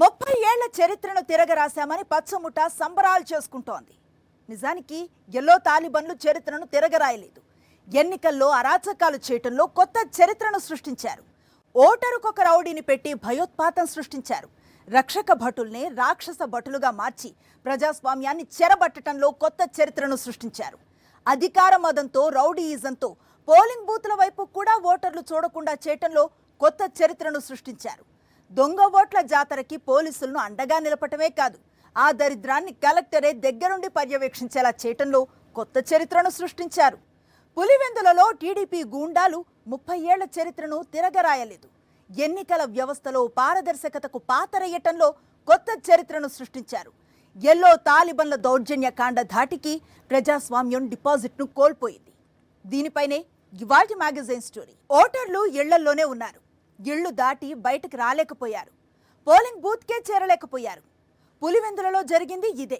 30 ఏళ్ల చరిత్రను తిరగరాశామని పచ్చముఠ సంబరాలు చేసుకుంటోంది. నిజానికి ఎల్లో తాలిబన్లు చరిత్రను తిరగరాయలేదు. ఎన్నికల్లో అరాచకాలు చేయటంలో కొత్త చరిత్రను సృష్టించారు. ఓటరుకొక రౌడీని పెట్టి భయోత్పాతం సృష్టించారు. రక్షక భటుల్ని రాక్షస భటులుగా మార్చి ప్రజాస్వామ్యాన్ని చెరబట్టడంలో కొత్త చరిత్రను సృష్టించారు. అధికార మదంతో రౌడీయిజంతో పోలింగ్ బూత్ల వైపు కూడా ఓటర్లు చూడకుండా చేయటంలో కొత్త చరిత్రను సృష్టించారు. దొంగ ఓట్ల జాతరకి పోలీసులను అండగా నిలపటమే కాదు, ఆ దరిద్రాన్ని కలెక్టరే దగ్గరుండి పర్యవేక్షించేలా చేయటంలో కొత్త చరిత్రను సృష్టించారు. పులివెందులలో టీడీపీ గూండాలు 30 ఏళ్ల చరిత్రను తిరగరాయలేదు. ఎన్నికల వ్యవస్థలో పారదర్శకతకు పాతరయ్యటంలో కొత్త చరిత్రను సృష్టించారు. ఎల్లో తాలిబన్ల దౌర్జన్య కాండ ధాటికి ప్రజాస్వామ్యం డిపాజిట్ను కోల్పోయింది. దీనిపైనే ఇవాల్టి మ్యాగజైన్ స్టోరీ. ఓటర్లు ఇళ్లల్లోనే ఉన్నారు. ఇళ్లు దాటి బయటకు రాలేకపోయారు. పోలింగ్ బూత్కే చేరలేకపోయారు. పులివెందులలో జరిగింది ఇదే,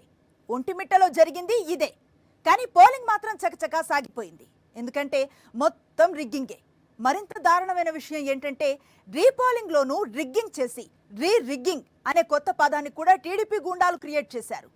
ఒంటిమిట్టలో జరిగింది ఇదే. కానీ పోలింగ్ మాత్రం చకచకా సాగిపోయింది. ఎందుకంటే మొత్తం రిగ్గింగే. మరింత దారుణమైన విషయం ఏంటంటే రీపోలింగ్లోనూ రిగ్గింగ్ చేసి రిగ్గింగ్ అనే కొత్త పదాన్ని కూడా టీడీపీ గూండాలు క్రియేట్ చేశారు.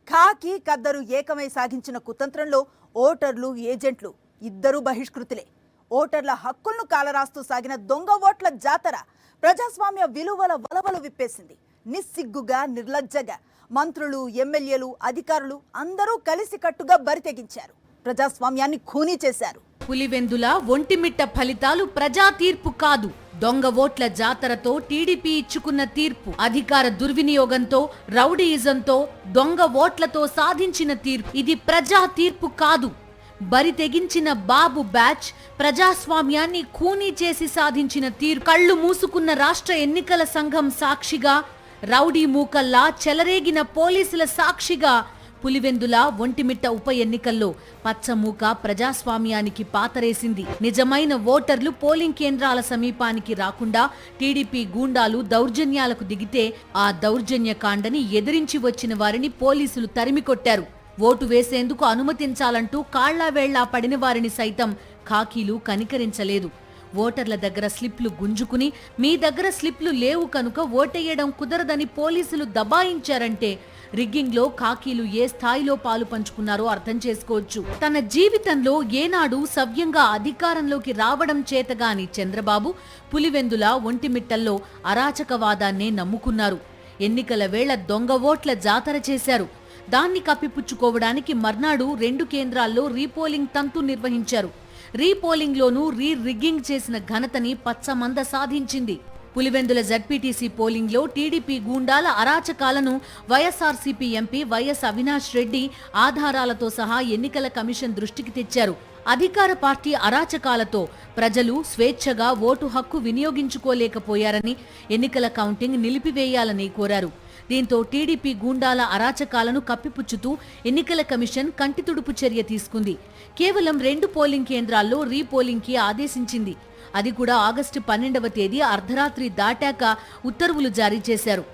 ఖాకీ కద్దరు ఏకమై సాగించిన కుతంత్రంలో ఓటర్లు ఏజెంట్లు ఇద్దరూ బహిష్కృతులే. ఓటర్ల హక్కులను కాలరాస్తూ సాగిన దొంగ ఓట్ల జాతర ప్రజాస్వామ్య విలువల వలవలు విప్పేసింది. నిస్సిగ్గుగా నిర్లజ్జగా మంత్రులు, ఎమ్మెల్యేలు, అధికారులు అందరూ కలిసికట్టుగా బరితెగించారు. ప్రజాస్వామ్యాన్ని ఖూనీ చేశారు. పులివెందుల ఒంటిమిట్ట ఫలితాలు ప్రజా తీర్పు కాదు, దొంగ ఓట్ల జాతరతో టీడీపీ ఇచ్చుకున్న తీర్పు. అధికార దుర్వినియోగంతో, రౌడీయిజంతో, దొంగ ఓట్లతో సాధించిన తీర్పు. ఇది ప్రజా తీర్పు కాదు. బరి తెగించిన బాబు బ్యాచ్ ప్రజాస్వామ్యాన్ని ఖూనీ చేసి సాధించిన తీర్పు. కళ్ళు మూసుకున్న రాష్ట్ర ఎన్నికల సంఘం సాక్షిగా, రౌడీ మూకల్లా చెలరేగిన పోలీసుల సాక్షిగా పులివెందుల ఒంటిమిట్ట ఉప ఎన్నికల్లో పచ్చమూక ప్రజాస్వామ్యానికి పాతరేసింది. నిజమైన ఓటర్లు పోలింగ్ కేంద్రాల సమీపానికి రాకుండా టీడీపీ గూండాలు దౌర్జన్యాలకు దిగితే ఆ దౌర్జన్య కాండని ఎదిరించి వచ్చిన వారిని పోలీసులు తరిమికొట్టారు. ఓటు వేసేందుకు అనుమతించాలంటూ కాళ్లావేళ్లా పడిన వారిని సైతం ఖాకీలు కనికరించలేదు. ఓటర్ల దగ్గర స్లిప్లు గుంజుకుని మీ దగ్గర స్లిప్లు లేవు కనుక ఓటేయడం కుదరదని పోలీసులు దబాయించారంటే రిగ్గింగ్లో ఖాకీలు ఏ స్థాయిలో పాలు పంచుకున్నారో అర్థం చేసుకోవచ్చు. తన జీవితంలో ఏనాడు సవ్యంగా అధికారంలోకి రావడం చేతగాని చంద్రబాబు పులివెందుల ఒంటిమిట్టల్లో అరాచకవాదాన్నే నమ్ముకున్నారు. ఎన్నికల వేళ దొంగ ఓట్ల జాతర చేశారు. దాన్ని కప్పిపుచ్చుకోవడానికి మర్నాడు 2 కేంద్రాల్లో రీపోలింగ్ తంతు నిర్వహించారు. రీపోలింగ్లోనూ రిగ్గింగ్ చేసిన ఘనతని పచ్చమంద సాధించింది. పులివెందుల జడ్పీటీసీ పోలింగ్లో టీడీపీ గూండాల అరాచకాలను YSRCP MP YS Avinash Reddy ఆధారాలతో సహా ఎన్నికల కమిషన్ దృష్టికి తెచ్చారు. అధికార పార్టీ అరాచకాలతో ప్రజలు స్వేచ్ఛగా ఓటు హక్కు వినియోగించుకోలేకపోయారని, ఎన్నికల కౌంటింగ్ నిలిపివేయాలని కోరారు. దీంతో టీడీపీ గూండాల అరాచకాలను కప్పిపుచ్చుతూ ఎన్నికల కమిషన్ కంటితుడుపు చర్య తీసుకుంది. కేవలం 2 పోలింగ్ కేంద్రాల్లో రీపోలింగ్కి ఆదేశించింది. అది కూడా ఆగస్టు 12వ తేదీ అర్ధరాత్రి దాటాక ఉత్తర్వులు జారీ చేశారు.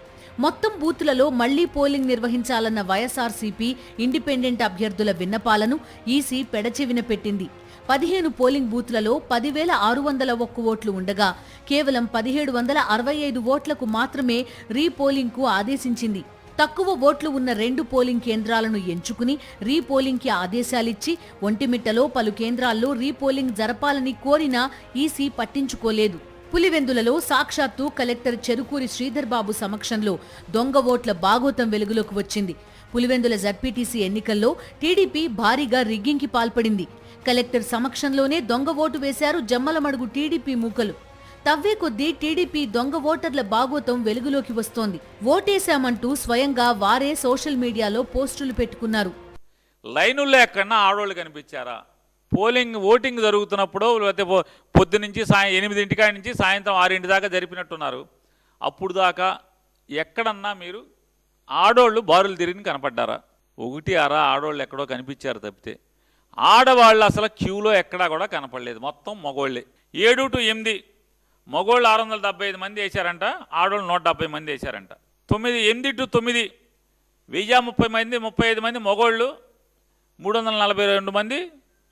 మొత్తం బూతులలో మళ్లీ పోలింగ్ నిర్వహించాలన్న వైఎస్ఆర్సీపీ ఇండిపెండెంట్ అభ్యర్థుల విన్నపాలను ఈసీ పెడచెవిన పెట్టింది. 15 పోలింగ్ బూత్లలో 10,601 ఓట్లు ఉండగా కేవలం 1,765 ఓట్లకు మాత్రమే రీపోలింగ్కు ఆదేశించింది. తక్కువ ఓట్లు ఉన్న 2 పోలింగ్ కేంద్రాలను ఎంచుకుని రీపోలింగ్కి ఆదేశాలిచ్చి ఒంటిమిట్టలో పలు కేంద్రాల్లో రీపోలింగ్ జరపాలని కోరినా ఈసీ పట్టించుకోలేదు. పులివెందులలో సాక్షాత్తు కలెక్టర్ చెరుకూరి శ్రీధర్ బాబు సమక్షంలో దొంగ ఓట్ల బాగోతం వెలుగులోకి వచ్చింది. పులివెందుల జడ్పీటీసీ ఎన్నికల్లో టీడీపీ భారీగా రిగ్గింగ్కి పాల్పడింది. కలెక్టర్ సమక్షంలోనే దొంగ ఓటు వేశారు జమ్మలమడుగు టీడీపీ మూకలు. తవ్వే కొద్దీ టీడీపీ దొంగ ఓటర్ల బాగోతం వెలుగులోకి వస్తోంది. ఓటేశామంటూ స్వయంగా వారే సోషల్ మీడియాలో పోస్టులు పెట్టుకున్నారు. లైనుల్లో ఎక్కడన్నా ఆడవాళ్ళు కనిపించారా? ఓటింగ్ జరుగుతున్నప్పుడు లేకపోతే పొద్దు నుంచి 8 నుంచి సాయంత్రం 6 దాకా జరిపినట్టున్నారు. అప్పుడు దాకా ఎక్కడన్నా మీరు ఆడోళ్ళు బారులు తిరిగి కనపడ్డారా? 1-6 ఆడవాళ్ళు ఎక్కడో కనిపించారు తప్పితే ఆడవాళ్ళు అసలు క్యూలో ఎక్కడా కూడా కనపడలేదు. మొత్తం మగోళ్ళే. 7 to 8 మగోళ్ళు 675 మంది వేశారంట, ఆడవాళ్ళు 170 మంది వేశారంట. 8 to 9 1030 మంది, 35 మంది మగోళ్ళు, 342 మంది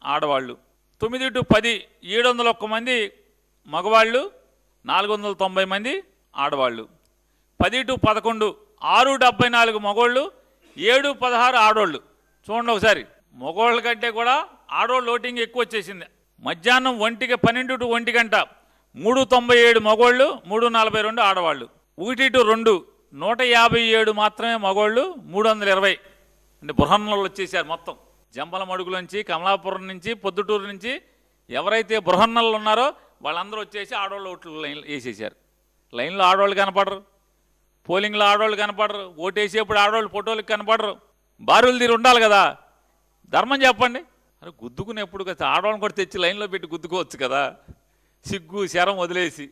ఆడవాళ్ళు. 9 to 10 701 మంది మగవాళ్ళు, 490 మంది ఆడవాళ్ళు. 10-11, 6-74 మగోళ్ళు, 7-16 ఆడోళ్ళు. చూడండి ఒకసారి, మగోళ్ళ కంటే కూడా ఆడోళ్ళు ఓటింగ్ ఎక్కువ వచ్చేసింది. మధ్యాహ్నం 12 to 1 గంట 397 మగోళ్ళు, 342 ఆడవాళ్ళు. 1-2 157 మాత్రమే మగోళ్ళు, 320. అంటే బృహన్నలు వచ్చేసారు మొత్తం. జంబలమడుగు నుంచి, కమలాపురం నుంచి, పొద్దుటూరు నుంచి ఎవరైతే బృహన్నలు ఉన్నారో వాళ్ళందరూ వచ్చేసి ఆడవాళ్ళు ఓట్లు లైన్ వేసేసారు. లైన్లో ఆడవాళ్ళు కనపడరు, పోలింగ్లో ఆడవాళ్ళు కనపడరు, ఓటు వేసేప్పుడు ఆడవాళ్ళు ఫోటోలకు కనపడరు. బారులు తీరు ఉండాలి కదా, ధర్మం చెప్పండి. అరే గుద్దుకునేప్పుడు కదా ఆడవాళ్ళని కూడా తెచ్చి లైన్లో పెట్టి గుద్దుకోవచ్చు కదా. సిగ్గు శరం వదిలేసి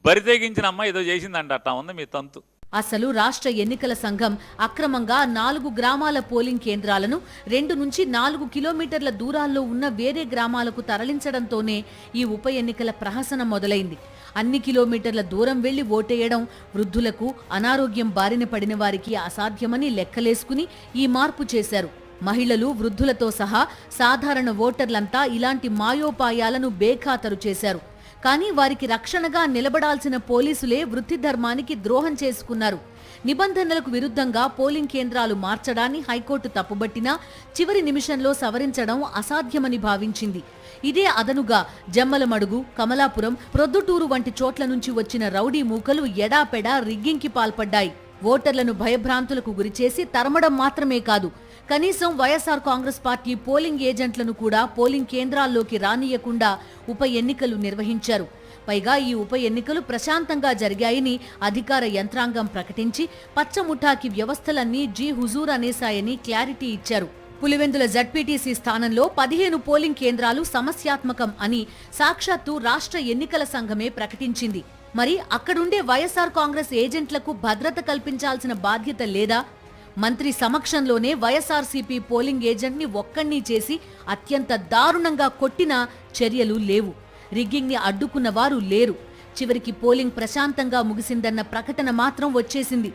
బరి తెగించిన అమ్మ ఏదో చేసిందంట, అట్టా ఉంది మీ తంతు. అసలు రాష్ట్ర ఎన్నికల సంఘం అక్రమంగా 4 గ్రామాల పోలింగ్ కేంద్రాలను 2 నుంచి 4 కిలోమీటర్ల దూరాల్లో ఉన్న వేరే గ్రామాలకు తరలించడంతోనే ఈ ఉప ఎన్నికల ప్రహసనం మొదలైంది. అన్ని కిలోమీటర్ల దూరం వెళ్లి ఓటేయడం వృద్ధులకు, అనారోగ్యం బారిన పడిన వారికి అసాధ్యమని లెక్కలేసుకుని ఈ మార్పు చేశారు. మహిళలు, వృద్ధులతో సహా సాధారణ ఓటర్లంతా ఇలాంటి మాయోపాయాలను బేఖాతరు చేశారు. కానీ వారికి రక్షణగా నిలబడాల్సిన పోలీసులే వృత్తి ధర్మానికి ద్రోహం చేసుకున్నారు. నిబంధనలకు విరుద్ధంగా పోలింగ్ కేంద్రాలు మార్చడాన్ని హైకోర్టు తప్పుబట్టినా చివరి నిమిషంలో సవరించడం అసాధ్యమని భావించింది. ఇదే అదనుగా జమ్మలమడుగు, కమలాపురం, ప్రొద్దుటూరు వంటి చోట్ల నుంచి వచ్చిన రౌడీ మూకలు ఎడాపెడా రిగ్గింగ్కి పాల్పడ్డాయి. ఓటర్లను భయభ్రాంతులకు గురిచేసి తరమడం మాత్రమే కాదు, కనీసం వైఎస్ఆర్ కాంగ్రెస్ పార్టీ పోలింగ్ ఏజెంట్లను కూడా పోలింగ్ కేంద్రాల్లోకి రానియకుండా ఉప ఎన్నికలు నిర్వహించారు. పైగా ఈ ఉప ఎన్నికలు ప్రశాంతంగా జరిగాయని అధికార యంత్రాంగం ప్రకటించి పచ్చముఠాకి వ్యవస్థలన్నీ జీ హుజూర్ అనేశాయని క్లారిటీ ఇచ్చారు. పులివెందుల జడ్పీటీసీ స్థానంలో 15 పోలింగ్ కేంద్రాలు సమస్యాత్మకం అని సాక్షాత్తు రాష్ట్ర ఎన్నికల సంఘమే ప్రకటించింది. మరి అక్కడుండే వైఎస్ఆర్ కాంగ్రెస్ ఏజెంట్లకు భద్రత కల్పించాల్సిన బాధ్యత లేదా? మంత్రి సమక్షంలోనే వైఎస్ఆర్సీపీ పోలింగ్ ఏజెంట్ని ఒక్కణ్ణీ చేసి అత్యంత దారుణంగా కొట్టినా చర్యలు లేవు. రిగ్గింగ్ని అడ్డుకున్న వారు లేరు. చివరికి పోలింగ్ ప్రశాంతంగా ముగిసిందన్న ప్రకటన మాత్రం వచ్చేసింది.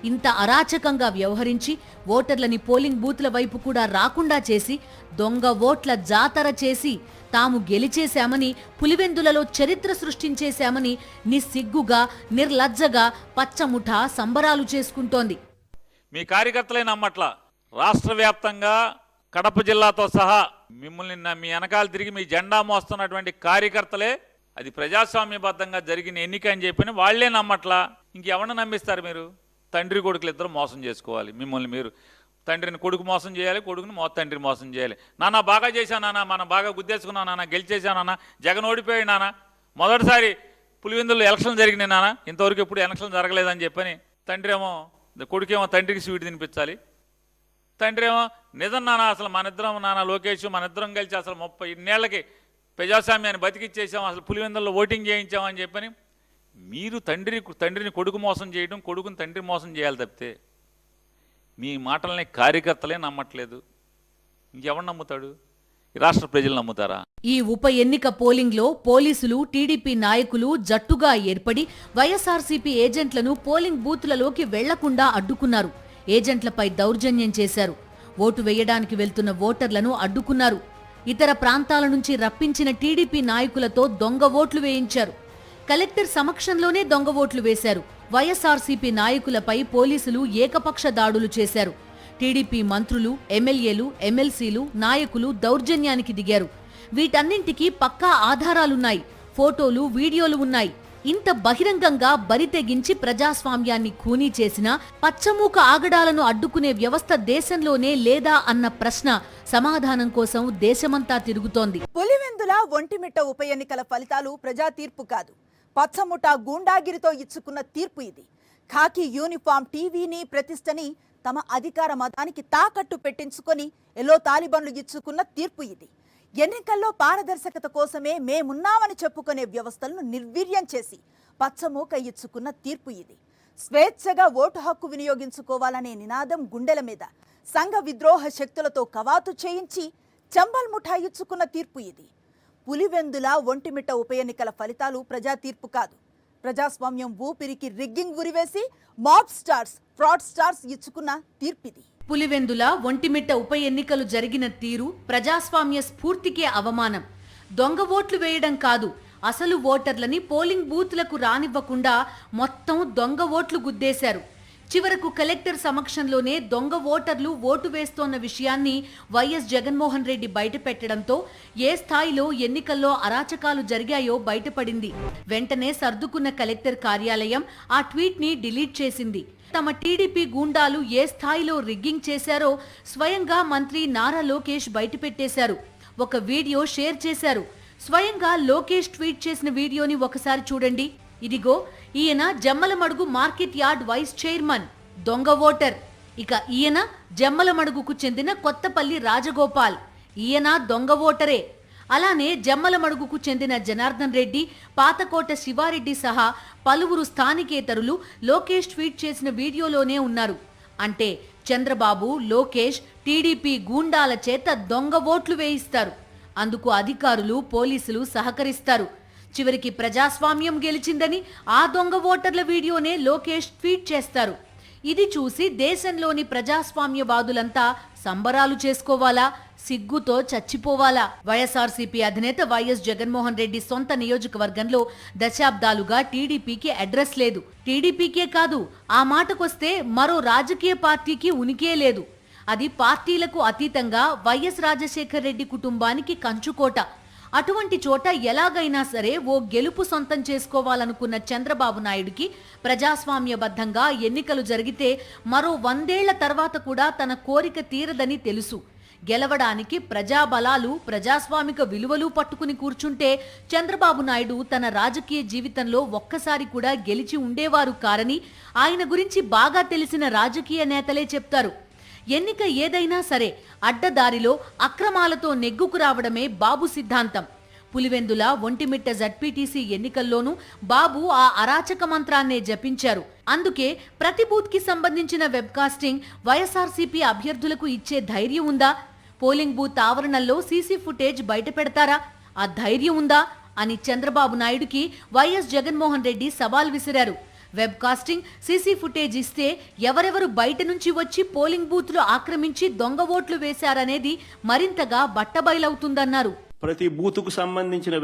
ఇంత అరాచకంగా వ్యవహరించి ఓటర్లని పోలింగ్ బూత్ల వైపు కూడా రాకుండా చేసి దొంగ ఓట్ల జాతర చేసి తాము గెలిచేశామని, పులివెందులలో చరిత్ర సృష్టించేశామని నిస్సిగ్గుగా, నిర్లజ్జగా పచ్చముఠ సంబరాలు చేసుకుంటోంది. మీ కార్యకర్తలే నమ్మట్ల. రాష్ట్ర వ్యాప్తంగా కడప జిల్లాతో సహా మిమ్మల్ని మీ వెనకాల తిరిగి మీ జెండా మోస్తున్నటువంటి కార్యకర్తలే అది ప్రజాస్వామ్యబద్ధంగా జరిగిన ఎన్నిక అని చెప్పిన వాళ్లే నమ్మట్లా. ఇంకెవరిని నమ్మిస్తారు మీరు? తండ్రి కొడుకులు ఇద్దరు మోసం చేసుకోవాలి మిమ్మల్ని మీరు. తండ్రిని కొడుకు మోసం చేయాలి, కొడుకుని తండ్రి మోసం చేయాలి. నాన్న బాగా చేశాను నాన్న, మనం బాగా గుద్దేసుకున్నాం నాన్న, గెలిచేశాను నాన్న, జగన్ ఓడిపోయాడు నాన్న, మొదటిసారి పులివెందుల్లో ఎలక్షన్ జరిగినాయి నాన్న, ఇంతవరకు ఎప్పుడు ఎలక్షన్ జరగలేదని చెప్పని తండ్రి ఏమో, కొడుకేమో తండ్రికి స్వీట్ తినిపించాలి. తండ్రి ఏమో నిజం నాన్న, అసలు మన ఇద్దరం నాన్న లోకేష్ మన ఇద్దరం కలిసి అసలు 30 ఏళ్ళకి ప్రజాస్వామ్యాన్ని బతికిచ్చేసాం, అసలు పులివెందుల్లో ఓటింగ్ చేయించామని చెప్పని మీరు తండ్రిని కొడుకు మోసం చేయడం, కొడుకుని తండ్రి మోసం చేయాలి తప్పితే మీ మాటల్ని కార్యకర్తలే నమ్మట్లేదు. ఇంకెవరు నమ్ముతాడు? ఈ రాష్ట్ర ప్రజలు నమ్ముతారా? ఈ ఉప ఎన్నిక పోలింగ్లో పోలీసులు, టీడీపీ నాయకులు జట్టుగా ఏర్పడి వైఎస్ఆర్సీపీ ఏజెంట్లను పోలింగ్ బూత్లలోకి వెళ్లకుండా అడ్డుకున్నారు. ఏజెంట్లపై దౌర్జన్యం చేశారు. ఓటు వేయడానికి వెళ్తున్న ఓటర్లను అడ్డుకున్నారు. ఇతర ప్రాంతాల నుంచి రప్పించిన టీడీపీ నాయకులతో దొంగ ఓట్లు వేయించారు. కలెక్టర్ సమక్షంలోనే దొంగ ఓట్లు వేశారు. వైఎస్ఆర్సీపీ నాయకులపై పోలీసులు ఏకపక్ష దాడులు చేశారు. టీడీపీ మంత్రులు, ఎమ్మెల్యేలు, ఎమ్మెల్సీలు, నాయకులు దౌర్జన్యానికి దిగారు. వీటన్నింటికీ పక్కా ఆధారాలున్నాయి. ఫోటోలు, వీడియోలు ఉన్నాయి. ఇంత బహిరంగంగా బరి తెగించి ప్రజాస్వామ్యాన్ని ఖూనీ చేసిన పచ్చమూక ఆగడాలను అడ్డుకునే వ్యవస్థ దేశంలోనే లేదా అన్న ప్రశ్న సమాధానం కోసం దేశమంతా తిరుగుతోంది. పులివెందుల ఒంటిమిట్ట ఉప ఎన్నికల ఫలితాలు ప్రజా తీర్పు కాదు, పచ్చముఠ గూండాగిరితో ఇచ్చుకున్న తీర్పు ఇది. ఖాకీ యూనిఫామ్ టీవీని, ప్రతిష్టని తమ అధికార మతానికి తాకట్టు పెట్టించుకొని ఎల్లో తాలిబన్లు ఇచ్చుకున్న తీర్పు ఇది. ఎన్నికల్లో పారదర్శకత కోసమే మేమున్నామని చెప్పుకునే వ్యవస్థలను నిర్వీర్యం చేసి పచ్చమూక ఇచ్చుకున్న తీర్పు ఇది. స్వేచ్ఛగా ఓటు హక్కు వినియోగించుకోవాలనే నినాదం గుండెల మీద సంఘ విద్రోహ శక్తులతో కవాతు చేయించి చంబల్ ముఠా ఇచ్చుకున్న తీర్పు ఇది. పులివెందుల ఒంటిమిట్ట ఉప ఎన్నికల ఫలితాలు ప్రజా తీర్పు కాదు, ప్రజాస్వామ్యం ఊపిరికి రిగ్గింగ్ ఉరివేసి మాబ్ స్టార్స్, ఫ్రాడ్ స్టార్స్ ఇచ్చుకున్న తీర్పిది. పులివెందుల ఒంటిమిట్ట ఉప ఎన్నికలు జరిగిన తీరు ప్రజాస్వామ్య స్ఫూర్తికే అవమానం. దొంగ ఓట్లు వేయడం కాదు, అసలు ఓటర్లని పోలింగ్ బూత్లకు రానివ్వకుండా మొత్తం దొంగ ఓట్లు గుద్దేశారు. చివరకు కలెక్టర్ సమక్షంలోనే దొంగ ఓటర్లు ఓటు వేస్తోన్న విషయాన్ని వైఎస్ జగన్మోహన్ రెడ్డి బయటపెట్టడంతో ఏ స్థాయిలో ఎన్నికల్లో అరాచకాలు జరిగాయో బయటపడింది. వెంటనే సర్దుకున్న కలెక్టర్ కార్యాలయం ఆ ట్వీట్ ని డిలీట్ చేసింది. తమ టీడీపీ గూండాలు ఏ స్థాయిలో రిగ్గింగ్ చేశారో స్వయంగా మంత్రి నారా లోకేష్ బయటపెట్టేశారు. ఒక వీడియో షేర్ చేశారు. స్వయంగా లోకేష్ ట్వీట్ చేసిన వీడియోని ఒకసారి చూడండి. ఇదిగో ఈయన Jammalamadugu market yard vice chairman, దొంగ ఓటర్. ఇక ఈయన జమ్మలమడుగుకు చెందిన కొత్తపల్లి రాజగోపాల్, ఈయన దొంగ ఓటరే. అలానే జమ్మలమడుగుకు చెందిన జనార్దన్ రెడ్డి, పాతకోట శివారెడ్డి సహా పలువురు స్థానికేతరులు లోకేష్ ట్వీట్ చేసిన వీడియోలోనే ఉన్నారు. అంటే చంద్రబాబు, లోకేష్ టీడీపీ గూండాల చేత దొంగ ఓట్లు వేయిస్తారు. అందుకు అధికారులు, పోలీసులు సహకరిస్తారు. చివరికి ప్రజాస్వామ్యం గెలిచిందని ఆ దొంగ ఓటర్ల వీడియోనే లోకేష్ ట్వీట్ చేస్తారు. ఇది చూసి దేశంలోని ప్రజాస్వామ్యవాదులంతా సంబరాలు చేసుకోవాలా, సిగ్గుతో చచ్చిపోవాలా? వైఎస్ఆర్సీపీ అధినేత వైఎస్ జగన్మోహన్ రెడ్డి సొంత నియోజకవర్గంలో దశాబ్దాలుగా టీడీపీకి అడ్రస్ లేదు. టీడీపీకే కాదు, ఆ మాటకొస్తే మరో రాజకీయ పార్టీకి ఉనికే లేదు. అది పార్టీలకు అతీతంగా వైఎస్ రాజశేఖర్ రెడ్డి కుటుంబానికి కంచుకోట. అటువంటి చోట ఎలాగైనా సరే ఓ గెలుపు సొంతం చేసుకోవాలనుకున్న చంద్రబాబు నాయుడికి ప్రజాస్వామ్యబద్ధంగా ఎన్నికలు జరిగితే మరో 100 ఏళ్ల తర్వాత కూడా తన కోరిక తీరదని తెలుసు. గెలవడానికి ప్రజాబలాలు, ప్రజాస్వామిక విలువలు పట్టుకుని కూర్చుంటే చంద్రబాబు నాయుడు తన రాజకీయ జీవితంలో ఒక్కసారి కూడా గెలిచి ఉండేవారు కారని ఆయన గురించి బాగా తెలిసిన రాజకీయ నేతలే చెప్తారు. ఎన్నిక ఏదైనా సరే అడ్డదారిలో అక్రమాలతో నెగ్గుకు రావడమే బాబు సిద్ధాంతం. పులివెందుల, ఒంటిమిట్ట జడ్పీటీసీ ఎన్నికల్లోనూ బాబు ఆ అరాచక మంత్రాన్నే జపించారు. అందుకే ప్రతి బూత్ కి సంబంధించిన వెబ్కాస్టింగ్ వైఎస్ఆర్సీపీ అభ్యర్థులకు ఇచ్చే ధైర్యం ఉందా? పోలింగ్ బూత్ ఆవరణల్లో సీసీ ఫుటేజ్ బయట పెడతారా? ఆ ధైర్యం ఉందా అని చంద్రబాబు నాయుడుకి వైఎస్ జగన్మోహన్ రెడ్డి సవాల్ విసిరారు. వెబ్ కాస్టింగ్, సీసీ ఫుటేజ్ ఇస్తే ఎవరెవరు బయట నుంచి వచ్చి పోలింగ్ బూత్లు ఆక్రమించి దొంగ ఓట్లు వేశారనేది మరింతగా బట్టబయలవుతుందన్నారు. ప్రతి బూతుకు సంబంధించిన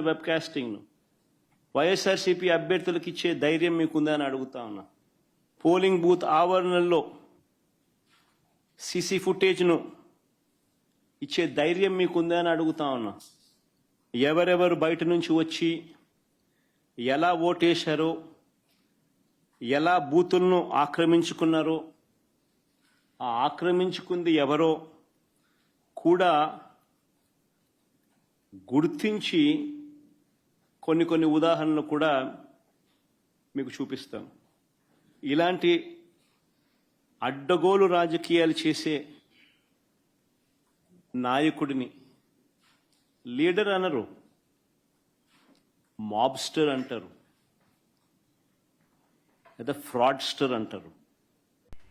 వెబ్ కాస్టింగ్ను వైఎస్ఆర్సీపీ అభ్యర్థులకు ఇచ్చే ధైర్యం మీకుందా అని అడుగుతా ఉన్నా. పోలింగ్ బూత్ ఆవరణల్లో సీసీ ఫుటేజ్ను ఇచ్చే ధైర్యం మీకుందా అని అడుగుతా ఉన్నా. ఎవరెవరు బయట నుంచి వచ్చి ఎలా ఓటేశారో, ఎలా బూతులను ఆక్రమించుకున్నారో, ఆ ఆక్రమించుకుంది ఎవరో కూడా గుర్తించి కొన్ని ఉదాహరణలు కూడా మీకు చూపిస్తాం. ఇలాంటి అడ్డగోలు రాజకీయాలు చేసే నాయకుడిని లీడర్ అనరు, మాబ్స్టర్ అంటారు, లేదా ఫ్రాడ్స్టర్ అంటారు.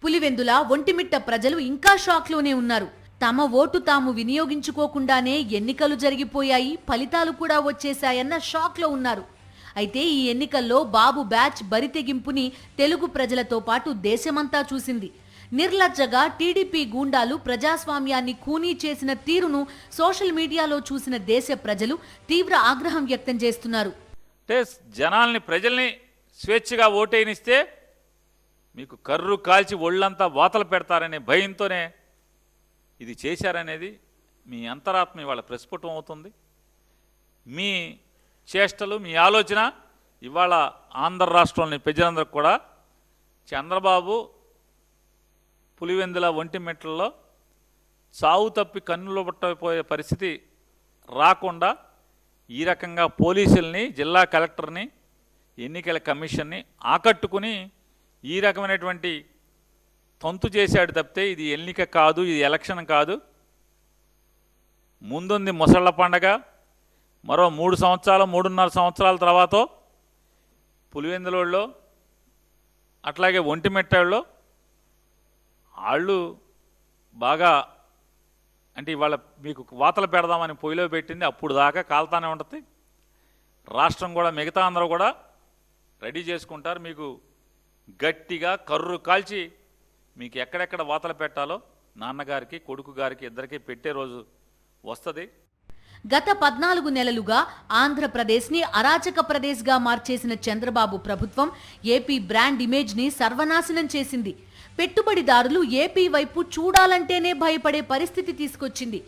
పులివెందుల, ఒంటిమిట్ట ప్రజలు ఇంకా షాక్లోనే ఉన్నారు. తమ ఓటు తాము వినియోగించుకోకుండానే ఎన్నికలు జరిగిపోయాయి, ఫలితాలు కూడా వచ్చేశాయన్న షాక్లో ఉన్నారు. అయితే ఈ ఎన్నికల్లో బాబు బ్యాచ్ బరితెగింపుని తెలుగు ప్రజలతో పాటు దేశమంతా చూసింది. నిర్లజ్జగా టీడీపీ గూండాలు ప్రజాస్వామ్యాన్ని ఖూనీ చేసిన తీరును సోషల్ మీడియాలో చూసిన దేశ ప్రజలు తీవ్ర ఆగ్రహం వ్యక్తం చేస్తున్నారు. అంటే జనాల్ని, ప్రజల్ని స్వేచ్ఛగా ఓటేనిస్తే మీకు కర్రు కాల్చి ఒళ్ళంతా వాతలు పెడతారనే భయంతోనే ఇది చేశారనేది మీ అంతరాత్మ ఇవాళ ప్రస్ఫుటం అవుతుంది. మీ చేష్టలు, మీ ఆలోచన ఇవాళ ఆంధ్ర రాష్ట్రంలోని ప్రజలందరికీ కూడా చంద్రబాబు పులివెందుల, ఒంటిమిట్టల్లో చావు తప్పి కన్నులు పట్టపోయే పరిస్థితి రాకుండా ఈ రకంగా పోలీసుల్ని, జిల్లా కలెక్టర్ని, ఎన్నికల కమిషన్ని ఆకట్టుకుని ఈ రకమైనటువంటి తంతు చేశాడు తప్పితే ఇది ఎన్నిక కాదు, ఇది ఎలక్షన్ కాదు. ముందుంది ముసళ్ళ పండగ. మరో 3 సంవత్సరాలు, 3.5 సంవత్సరాల తర్వాత పులివెందులలో అట్లాగే ఒంటిమిట్టలో వాళ్ళు బాగా, అంటే ఇవాళ మీకు వాతలు పెడదామని పొయ్యిలో పెట్టింది, అప్పుడు దాకా కాలుతానే ఉంటుంది. రాష్ట్రం కూడా, మిగతా అందరూ కూడా రెడీ చేసుకుంటారు. మీకు గట్టిగా కర్రు కాల్చి మీకు ఎక్కడెక్కడ వాతలు పెట్టాలో నాన్నగారికి, కొడుకు గారికి ఇద్దరికీ పెట్టే రోజు వస్తుంది. గత 14 నెలలుగా ఆంధ్రప్రదేశ్ని అరాచక ప్రదేశ్గా మార్చేసిన చంద్రబాబు ప్రభుత్వం ఏపీ బ్రాండ్ ఇమేజ్ని సర్వనాశనం చేసింది. పెట్టుబడిదారులు ఏపీ వైపు చూడాలంటేనే భయపడే పరిస్థితి తీసుకొచ్చింది.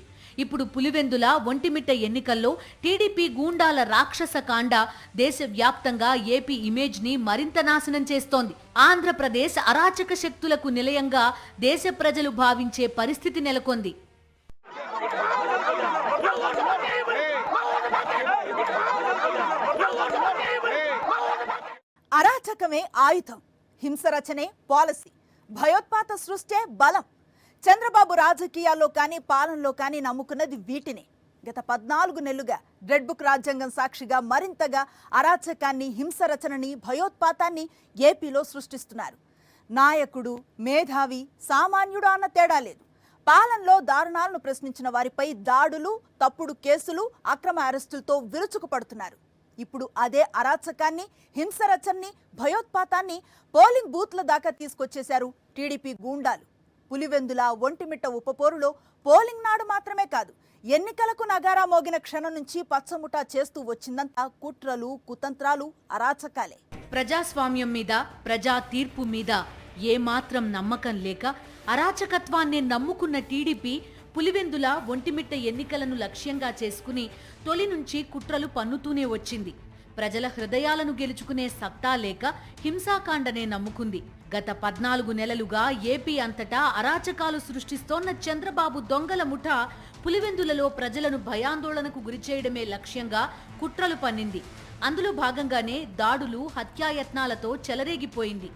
ఇప్పుడు పులివెందుల ఒంటిమిట్ట ఎన్నికల్లో టీడీపీ గూండాల రాక్షస కాండ దేశవ్యాప్తంగా ఏపీ ఇమేజ్ ని మరింత నాశనం చేస్తోంది. ఆంధ్రప్రదేశ్ అరాచక శక్తులకు నిలయంగా దేశ ప్రజలు భావించే పరిస్థితి నెలకొంది. అరాచకమే ఆయుధం, హింసరచనే పాలసీ, భయోత్పాత సృష్టే బలం. చంద్రబాబు రాజకీయాల్లో కానీ పాలనలో కానీ నమ్ముకున్నది వీటినే. గత 14 నెలలుగా రెడ్ బుక్ రాజ్యాంగం సాక్షిగా మరింతగా అరాచకాన్ని, హింసరచనని, భయోత్పాతాన్ని ఏపీలో సృష్టిస్తున్నారు. నాయకుడు, మేధావి, సామాన్యుడు అన్న తేడా లేదు. పాలనలో దారుణాలను ప్రశ్నించిన వారిపై దాడులు, తప్పుడు కేసులు, అక్రమ అరెస్టులతో విరుచుకుపడుతున్నారు. ఇప్పుడు అదే అరాచకాన్ని, హింసరచనని, భయోత్పాతాన్ని పోలింగ్ బూత్ల దాకా తీసుకొచ్చేశారు టీడీపీ గూండాలు. పులివెందుల ఒంటిమిట్ట ఉపపోరులో పోలింగ్ నాడు మాత్రమే కాదు, ఎన్నికలకు నగారా మోగిన క్షణం నుంచి పచ్చముఠా చేస్తూ వచ్చిందంతా కుట్రలు, కుతంత్రాలు, అరాచకాలే. ప్రజాస్వామ్యం మీద, ప్రజా తీర్పు మీద ఏమాత్రం నమ్మకం లేక అరాచకత్వాన్ని నమ్ముకున్న టీడీపీ పులివెందుల ఒంటిమిట్ట ఎన్నికలను లక్ష్యంగా చేసుకుని తొలి నుంచి కుట్రలు పన్నుతూనే వచ్చింది. ప్రజల హృదయాలను గెలుచుకునే సత్తా లేక హింసాకాండనే నమ్ముకుంది. గత 14 నెలలుగా ఏపీ అంతటా అరాచకాలు సృష్టిస్తోన్న చంద్రబాబు దొంగల ముఠా పులివెందులలో ప్రజలను భయాందోళనకు గురిచేయడమే లక్ష్యంగా కుట్రలు పన్నింది. అందులో భాగంగానే దాడులు, హత్యాయత్నాలతో చెలరేగిపోయింది.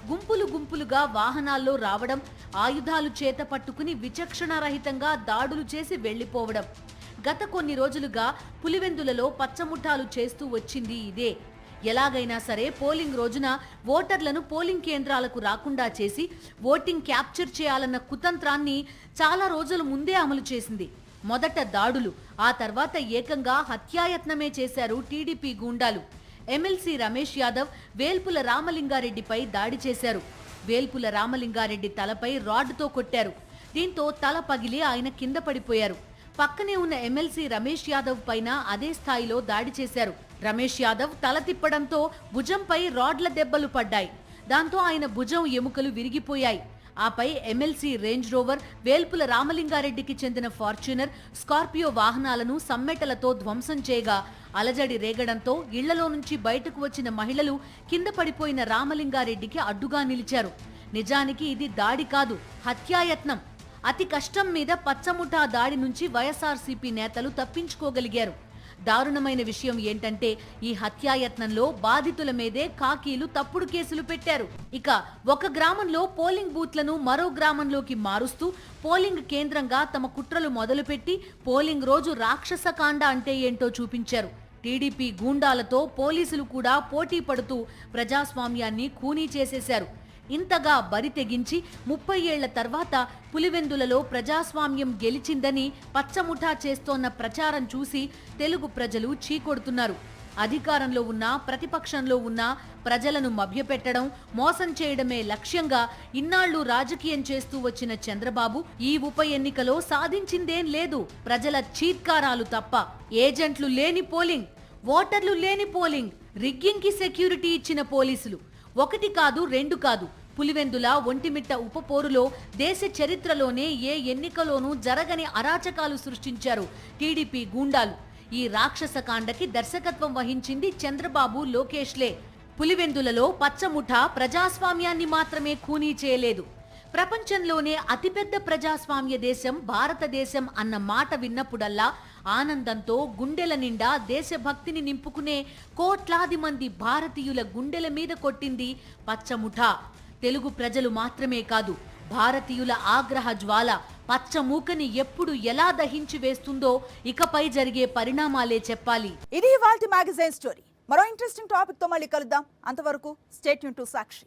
గుంపులు గుంపులుగా వాహనాల్లో రావడం, ఆయుధాలు చేత పట్టుకుని విచక్షణారహితంగా దాడులు చేసి వెళ్లిపోవడం. గత కొన్ని రోజులుగా పులివెందులలో పచ్చముఠాలు చేస్తూ వచ్చింది ఇదే. ఎలాగైనా సరే పోలింగ్ రోజున ఓటర్లను పోలింగ్ కేంద్రాలకు రాకుండా చేసి ఓటింగ్ క్యాప్చర్ చేయాలన్న కుతంత్రాన్ని చాలా రోజుల ముందే అమలు చేసింది. మొదట దాడులు, ఆ తర్వాత ఏకంగా హత్యాయత్నమే చేశారు టీడీపీ గూండాలు. ఎమ్మెల్సీ రమేష్ యాదవ్ వేల్పుల రామలింగారెడ్డిపై దాడి చేశారు. వేల్పుల రామలింగారెడ్డి తలపై రాడ్తో కొట్టారు. దీంతో తల పగిలి ఆయన కింద పడిపోయారు. పక్కనే ఉన్న ఎమ్మెల్సీ రమేష్ యాదవ్ పైన అదే స్థాయిలో దాడి చేశారు. రమేష్ యాదవ్ తల తిప్పడంతో భుజంపై రాడ్ల దెబ్బలు పడ్డాయి. దాంతో ఆయన భుజం ఎముకలు విరిగిపోయాయి. ఆపై ఎమ్మెల్సీ రేంజ్ రోవర్, వేల్పుల రామలింగారెడ్డికి చెందిన ఫార్చ్యూనర్, స్కార్పియో వాహనాలను సమ్మెటలతో ధ్వంసం చేయగా అలజడి రేగడంతో ఇళ్లలో నుంచి బయటకు వచ్చిన మహిళలు కింద పడిపోయిన రామలింగారెడ్డికి అడ్డుగా నిలిచారు. నిజానికి ఇది దాడి కాదు, హత్యాయత్నం. అతి కష్టం మీద పచ్చముఠా దాడి నుంచి వైఎస్ఆర్సీపీ నేతలు తప్పించుకోగలిగారు. దారుణమైన విషయం ఏంటంటే ఈ హత్యాయత్నంలో బాధితుల మీదే కాకీలు తప్పుడు కేసులు పెట్టారు. ఇక ఒక గ్రామంలో పోలింగ్ బూత్లను మరో గ్రామంలోకి మారుస్తూ పోలింగ్ కేంద్రంగా తమ కుట్రలు మొదలుపెట్టి పోలింగ్ రోజు రాక్షసకాండ అంటే ఏంటో చూపించారు. టీడీపీ గూండాలతో పోలీసులు కూడా పోటీ పడుతూ ప్రజాస్వామ్యాన్ని ఖూనీ చేసేశారు. ఇంతగా బరి తెగించి 30 ఏళ్ల తర్వాత పులివెందులలో ప్రజాస్వామ్యం గెలిచిందని పచ్చముఠా చేస్తోన్న ప్రచారం చూసి తెలుగు ప్రజలు చీకొడుతున్నారు. అధికారంలో ఉన్నా, ప్రతిపక్షంలో ఉన్నా ప్రజలను మభ్యపెట్టడం, మోసం చేయడమే లక్ష్యంగా ఇన్నాళ్లు రాజకీయం చేస్తూ వచ్చిన చంద్రబాబు ఈ ఉప ఎన్నికలో సాధించిందేం లేదు, ప్రజల చీత్కారాలు తప్ప. ఏజెంట్లు లేని పోలింగ్, ఓటర్లు లేని పోలింగ్, రిగ్గింగ్ కి సెక్యూరిటీ ఇచ్చిన పోలీసులు. 1 కాదు 2 కాదు, పులివెందుల ఒంటిమిట్ట ఉపపోరులో దేశ చరిత్రలోనే ఏ ఎన్నికలోనూ జరగని అరాచకాలు సృష్టించారు టీడీపీ గూండాలు. ఈ రాక్షసకాండకి దర్శకత్వం వహించింది చంద్రబాబు, లోకేష్లే. పులివెందులలో పచ్చముఠా ప్రజాస్వామ్యాన్ని మాత్రమే ఖూనీ చేయలేదు. ప్రపంచంలోనే అతిపెద్ద ప్రజాస్వామ్య దేశం భారతదేశం అన్న మాట విన్నప్పుడల్లా ఆనందంతో గుండెల నిండా దేశభక్తిని నింపుకునే కోట్లాది మంది భారతీయుల గుండెల మీద కొట్టింది పచ్చముఠా. తెలుగు ప్రజలు మాత్రమే కాదు, భారతీయుల ఆగ్రహ జ్వాల పచ్చమూకని ఎప్పుడు ఎలా దహించి వేస్తుందో ఇకపై జరిగే పరిణామాలే చెప్పాలి. ఇది ఇవాల్టి మ్యాగజైన్ స్టోరీ. మరో ఇంట్రెస్టింగ్ టాపిక్ తో మళ్ళీ కలుద్దాం. అంతవరకు స్టే ట్యూన్ టు సాక్షి.